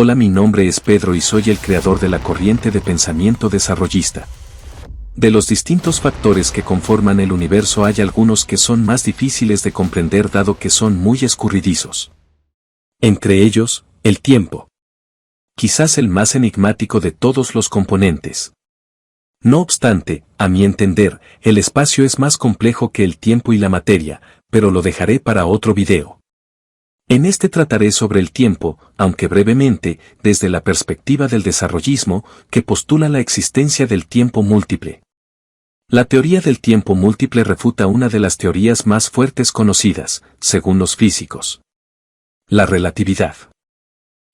Hola, mi nombre es Pedro y soy el creador de la corriente de pensamiento desarrollista. De los distintos factores que conforman el universo hay algunos que son más difíciles de comprender dado que son muy escurridizos. Entre ellos, el tiempo. Quizás el más enigmático de todos los componentes. No obstante, a mi entender, el espacio es más complejo que el tiempo y la materia, pero lo dejaré para otro video. En este trataré sobre el tiempo, aunque brevemente, desde la perspectiva del desarrollismo, que postula la existencia del tiempo múltiple. La teoría del tiempo múltiple refuta una de las teorías más fuertes conocidas, según los físicos: la relatividad.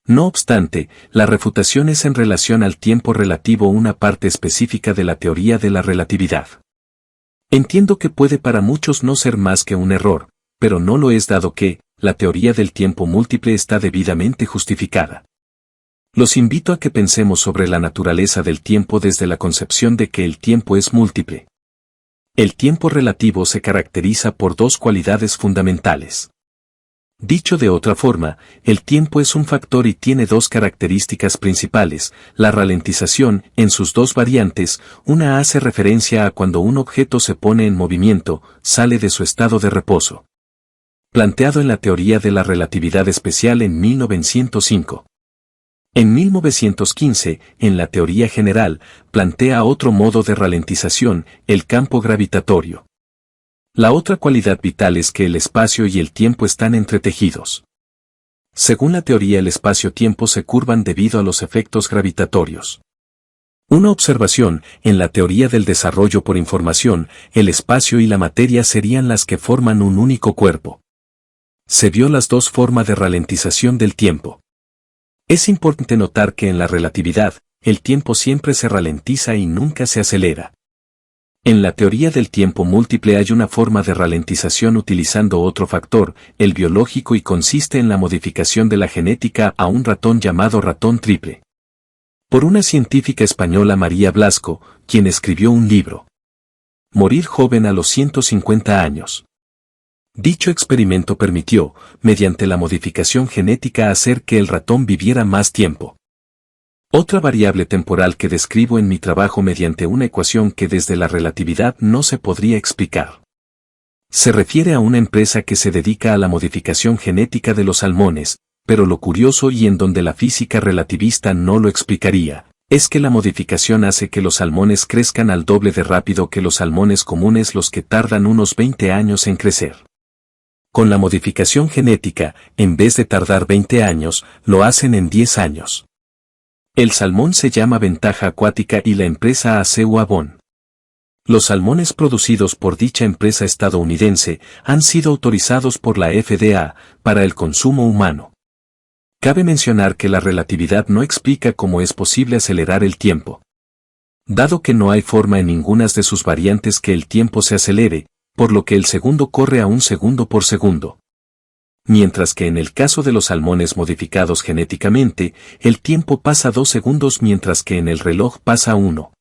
No obstante, la refutación es en relación al tiempo relativo, una parte específica de la teoría de la relatividad. Entiendo que puede para muchos no ser más que un error, pero no lo es dado que, la teoría del tiempo múltiple está debidamente justificada. Los invito a que pensemos sobre la naturaleza del tiempo desde la concepción de que el tiempo es múltiple. El tiempo relativo se caracteriza por dos cualidades fundamentales. Dicho de otra forma, el tiempo es un factor y tiene dos características principales: la ralentización, en sus dos variantes. Una hace referencia a cuando un objeto se pone en movimiento, sale de su estado de reposo. Planteado en la teoría de la relatividad especial en 1905. En 1915, en la teoría general, plantea otro modo de ralentización, el campo gravitatorio. La otra cualidad vital es que el espacio y el tiempo están entretejidos. Según la teoría, el espacio-tiempo se curvan debido a los efectos gravitatorios. Una observación: en la teoría del desarrollo por información, el espacio y la materia serían las que forman un único cuerpo. Se vio las dos formas de ralentización del tiempo. Es importante notar que en la relatividad, el tiempo siempre se ralentiza y nunca se acelera. En la teoría del tiempo múltiple hay una forma de ralentización utilizando otro factor, el biológico, y consiste en la modificación de la genética a un ratón llamado ratón triple. Por una científica española, María Blasco, quien escribió un libro. Morir joven a los 150 años. Dicho experimento permitió, mediante la modificación genética, hacer que el ratón viviera más tiempo. Otra variable temporal que describo en mi trabajo mediante una ecuación que desde la relatividad no se podría explicar. Se refiere a una empresa que se dedica a la modificación genética de los salmones, pero lo curioso, y en donde la física relativista no lo explicaría, es que la modificación hace que los salmones crezcan al doble de rápido que los salmones comunes, los que tardan unos 20 años en crecer. Con la modificación genética, en vez de tardar 20 años, lo hacen en 10 años. El salmón se llama ventaja acuática y la empresa hace Avon. Los salmones producidos por dicha empresa estadounidense han sido autorizados por la FDA para el consumo humano. Cabe mencionar que la relatividad no explica cómo es posible acelerar el tiempo. Dado que no hay forma en ninguna de sus variantes que el tiempo se acelere, por lo que el segundo corre a 1 segundo por segundo. Mientras que en el caso de los salmones modificados genéticamente, el tiempo pasa 2 segundos mientras que en el reloj pasa 1.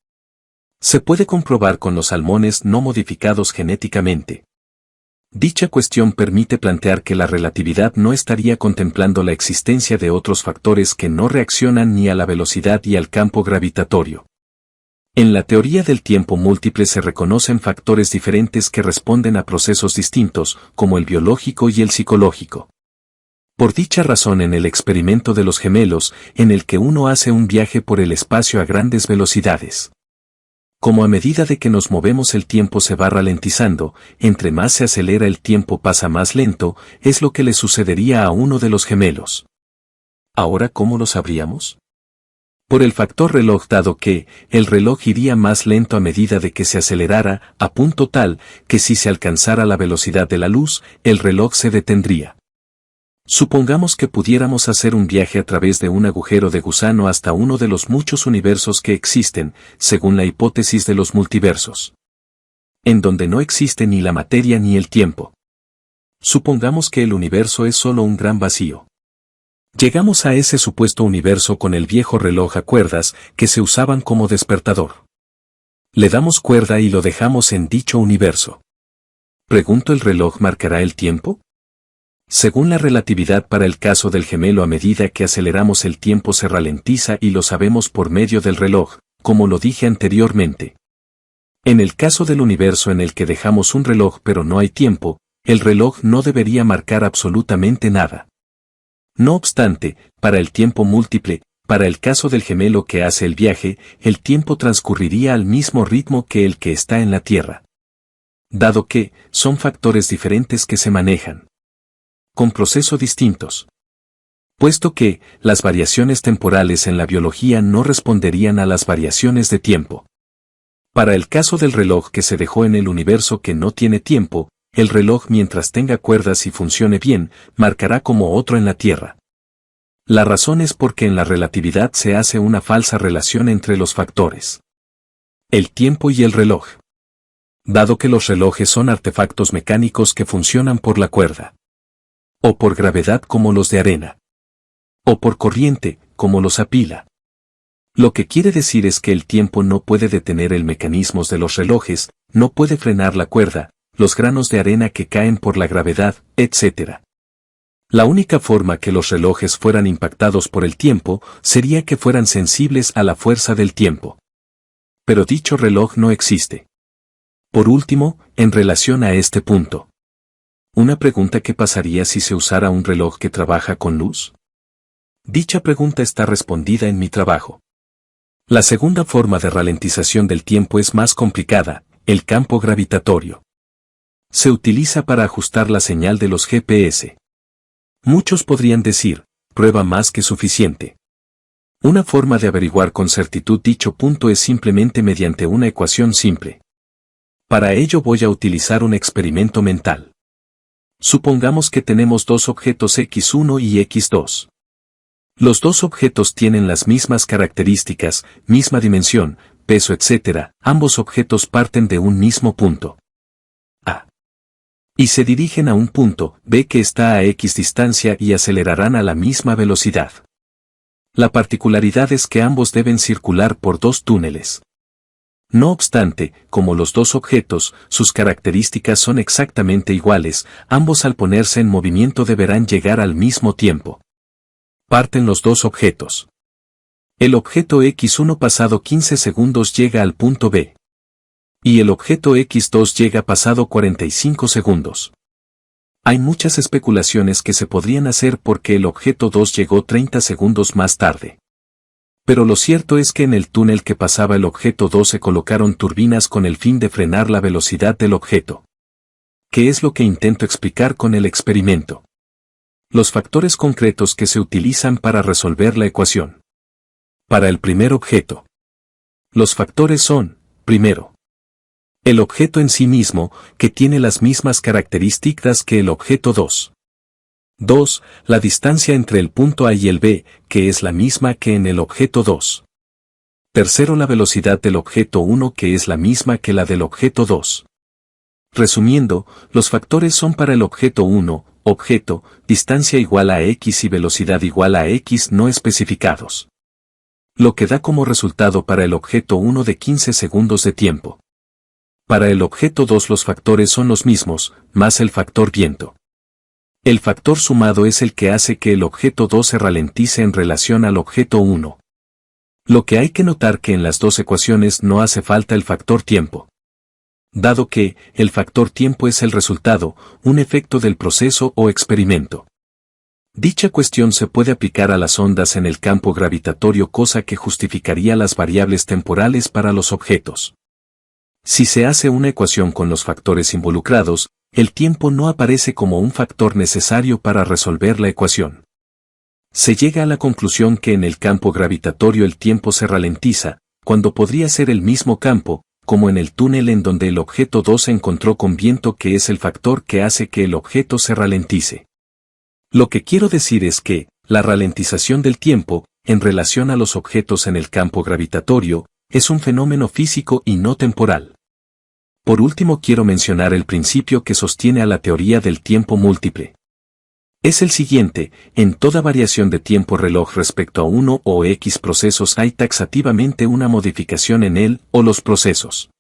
Se puede comprobar con los salmones no modificados genéticamente. Dicha cuestión permite plantear que la relatividad no estaría contemplando la existencia de otros factores que no reaccionan ni a la velocidad y al campo gravitatorio. En la teoría del tiempo múltiple se reconocen factores diferentes que responden a procesos distintos, como el biológico y el psicológico. Por dicha razón, en el experimento de los gemelos, en el que uno hace un viaje por el espacio a grandes velocidades. Como a medida de que nos movemos el tiempo se va ralentizando, entre más se acelera el tiempo pasa más lento, es lo que le sucedería a uno de los gemelos. Ahora, ¿cómo lo sabríamos? Por el factor reloj, dado que el reloj iría más lento a medida de que se acelerara, a punto tal que si se alcanzara la velocidad de la luz, el reloj se detendría. Supongamos que pudiéramos hacer un viaje a través de un agujero de gusano hasta uno de los muchos universos que existen, según la hipótesis de los multiversos, en donde no existe ni la materia ni el tiempo. Supongamos que el universo es solo un gran vacío. Llegamos a ese supuesto universo con el viejo reloj a cuerdas que se usaban como despertador. Le damos cuerda y lo dejamos en dicho universo. Pregunto, ¿el reloj marcará el tiempo? Según la relatividad, para el caso del gemelo, a medida que aceleramos el tiempo se ralentiza y lo sabemos por medio del reloj, como lo dije anteriormente. En el caso del universo en el que dejamos un reloj pero no hay tiempo, el reloj no debería marcar absolutamente nada. No obstante, para el tiempo múltiple, para el caso del gemelo que hace el viaje, el tiempo transcurriría al mismo ritmo que el que está en la Tierra. Dado que, son factores diferentes que se manejan con procesos distintos. Puesto que, las variaciones temporales en la biología no responderían a las variaciones de tiempo. Para el caso del reloj que se dejó en el universo que no tiene tiempo, el reloj, mientras tenga cuerdas y funcione bien, marcará como otro en la Tierra. La razón es porque en la relatividad se hace una falsa relación entre los factores, el tiempo y el reloj. Dado que los relojes son artefactos mecánicos que funcionan por la cuerda, o por gravedad como los de arena, o por corriente, como los a pila. Lo que quiere decir es que el tiempo no puede detener el mecanismo de los relojes, no puede frenar la cuerda, los granos de arena que caen por la gravedad, etc. La única forma que los relojes fueran impactados por el tiempo sería que fueran sensibles a la fuerza del tiempo. Pero dicho reloj no existe. Por último, en relación a este punto, una pregunta: ¿qué pasaría si se usara un reloj que trabaja con luz? Dicha pregunta está respondida en mi trabajo. La segunda forma de ralentización del tiempo es más complicada, el campo gravitatorio. Se utiliza para ajustar la señal de los GPS. Muchos podrían decir, prueba más que suficiente. Una forma de averiguar con certitud dicho punto es simplemente mediante una ecuación simple. Para ello voy a utilizar un experimento mental. Supongamos que tenemos dos objetos X1 y X2. Los dos objetos tienen las mismas características, misma dimensión, peso, etc. Ambos objetos parten de un mismo punto A y se dirigen a un punto B que está a X distancia y acelerarán a la misma velocidad. La particularidad es que ambos deben circular por dos túneles. No obstante, como los dos objetos, sus características son exactamente iguales, ambos al ponerse en movimiento deberán llegar al mismo tiempo. Parten los dos objetos. El objeto X1 pasado 15 segundos llega al punto B. Y el objeto X2 llega pasado 45 segundos. Hay muchas especulaciones que se podrían hacer porque el objeto 2 llegó 30 segundos más tarde. Pero lo cierto es que en el túnel que pasaba el objeto 2 se colocaron turbinas con el fin de frenar la velocidad del objeto. ¿Qué es lo que intento explicar con el experimento? Los factores concretos que se utilizan para resolver la ecuación. Para el primer objeto, los factores son, primero, el objeto en sí mismo, que tiene las mismas características que el objeto 2. 2. La distancia entre el punto A y el B, que es la misma que en el objeto 2. Tercero, la velocidad del objeto 1, que es la misma que la del objeto 2. Resumiendo, los factores son para el objeto 1, objeto, distancia igual a X y velocidad igual a X no especificados. Lo que da como resultado para el objeto 1 de 15 segundos de tiempo. Para el objeto 2 los factores son los mismos, más el factor viento. El factor sumado es el que hace que el objeto 2 se ralentice en relación al objeto 1. Lo que hay que notar que en las dos ecuaciones no hace falta el factor tiempo. Dado que, el factor tiempo es el resultado, un efecto del proceso o experimento. Dicha cuestión se puede aplicar a las ondas en el campo gravitatorio, cosa que justificaría las variables temporales para los objetos. Si se hace una ecuación con los factores involucrados, el tiempo no aparece como un factor necesario para resolver la ecuación. Se llega a la conclusión que en el campo gravitatorio el tiempo se ralentiza, cuando podría ser el mismo campo, como en el túnel en donde el objeto 2 se encontró con viento, que es el factor que hace que el objeto se ralentice. Lo que quiero decir es que, la ralentización del tiempo, en relación a los objetos en el campo gravitatorio, es un fenómeno físico y no temporal. Por último, quiero mencionar el principio que sostiene a la teoría del tiempo múltiple. Es el siguiente: en toda variación de tiempo reloj respecto a uno o X procesos hay taxativamente una modificación en él o los procesos.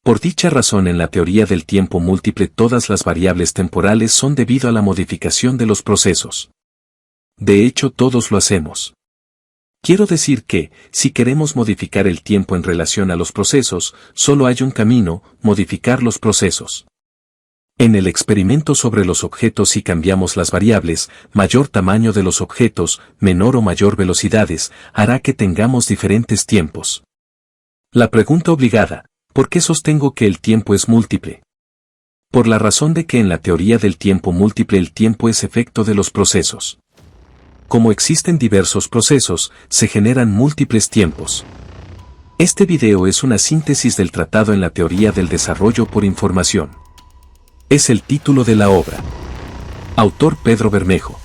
Por dicha razón en la teoría del tiempo múltiple todas las variables temporales son debido a la modificación de los procesos. De hecho todos lo hacemos. Quiero decir que, si queremos modificar el tiempo en relación a los procesos, solo hay un camino, modificar los procesos. En el experimento sobre los objetos si cambiamos las variables, mayor tamaño de los objetos, menor o mayor velocidades, hará que tengamos diferentes tiempos. La pregunta obligada, ¿por qué sostengo que el tiempo es múltiple? Por la razón de que en la teoría del tiempo múltiple el tiempo es efecto de los procesos. Como existen diversos procesos, se generan múltiples tiempos. Este video es una síntesis del tratado en la teoría del desarrollo por información. Es el título de la obra. Autor Pedro Bermejo.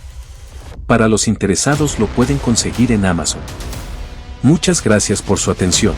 Para los interesados lo pueden conseguir en Amazon. Muchas gracias por su atención.